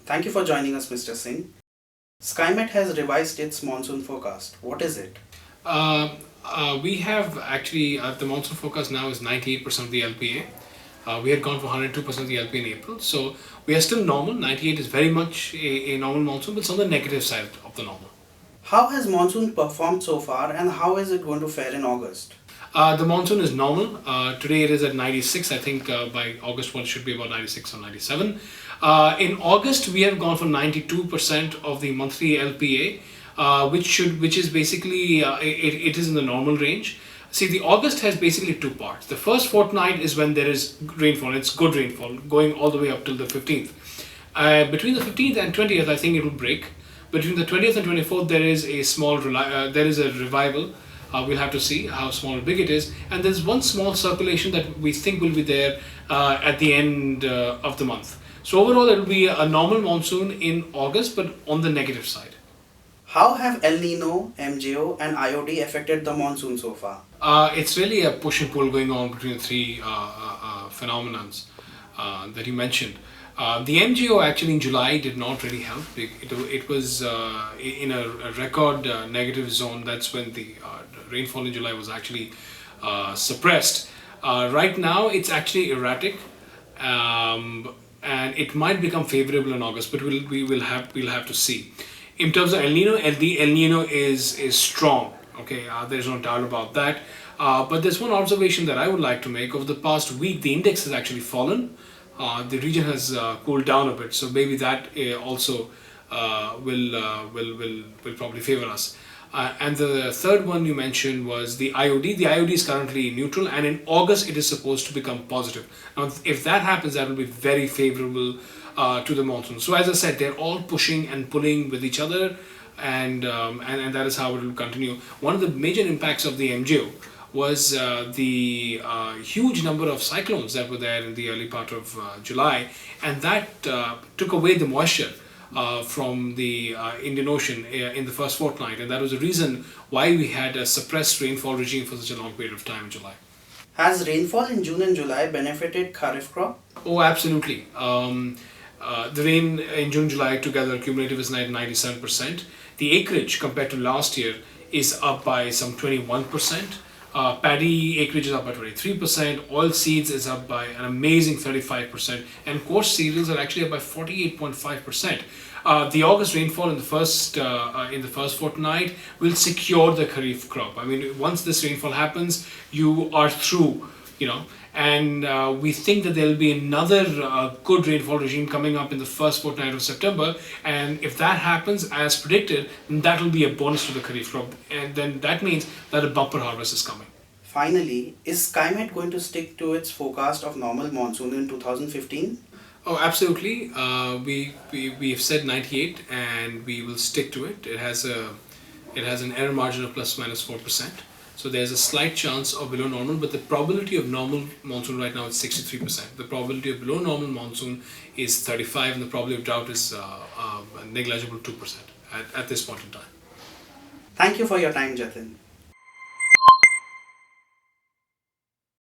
Thank you for joining us, Mr. Singh. SkyMet has revised its monsoon forecast. What is it? We have actually the monsoon forecast now is 98% of the LPA. We had gone for 102% of the LPA in April, so we are still normal. 98 is very much a normal monsoon, but it's on the negative side of the normal. How has monsoon performed so far and how is it going to fare in August? The monsoon is normal. Today it is at 96. I think by August 1 it should be about 96 or 97. In August we have gone for 92% of the monthly LPA, which is basically it is in the normal range. See, the August has basically two parts. The first fortnight is when there is rainfall. It's good rainfall going all the way up till the 15th. Between the 15th and 20th, I think it will break. Between the 20th and 24th, there is a there is a revival. We'll have to see how small or big it is. And there's one small circulation that we think will be there at the end of the month. So overall, it will be a normal monsoon in August, but on the negative side. How have El Nino, MJO, and IOD affected the monsoon so far? It's really a push and pull going on between the three phenomenons that you mentioned. The MGO actually in July did not really help. It was in a record negative zone. That's when the rainfall in July was actually suppressed. Right now, it's actually erratic, and it might become favorable in August, but we'll have to see. In terms of El Nino, El Nino is strong. Okay, there's no doubt about that. But there's one observation that I would like to make. Over the past week, the index has actually fallen. The region has cooled down a bit, so maybe that also will probably favor us. And the third one you mentioned was the IOD. The IOD is currently neutral, and in August it is supposed to become positive. Now, if that happens, that will be very favorable to the monsoon. So, as I said, they're all pushing and pulling with each other, and that is how it will continue. One of the major impacts of the MJO was the huge number of cyclones that were there in the early part of July, and that took away the moisture from the Indian Ocean in the first fortnight, and that was the reason why we had a suppressed rainfall regime for such a long period of time in July. Has rainfall in June and July benefited Kharif crop? Oh, absolutely. The rain in June, July together cumulative is 97%. The acreage compared to last year is up by some 21%. Paddy acreage is up by 23%, oil seeds is up by an amazing 35%, and coarse cereals are actually up by 48.5%. The August rainfall in the first fortnight will secure the Kharif crop. I mean, once this rainfall happens, you are through, and we think that there will be another good rainfall regime coming up in the first fortnight of September, and if that happens as predicted, then that will be a bonus to the Kharif crop, and then that means that a bumper harvest is coming. Finally, is SkyMet going to stick to its forecast of normal monsoon in 2015? Oh, absolutely. We have said 98, and we will stick to it. It has an error margin of plus minus 4%. So there's a slight chance of below normal, but the probability of normal monsoon right now is 63%. The probability of below normal monsoon is 35%, and the probability of drought is negligible 2% at this point in time. Thank you for your time, Jatin.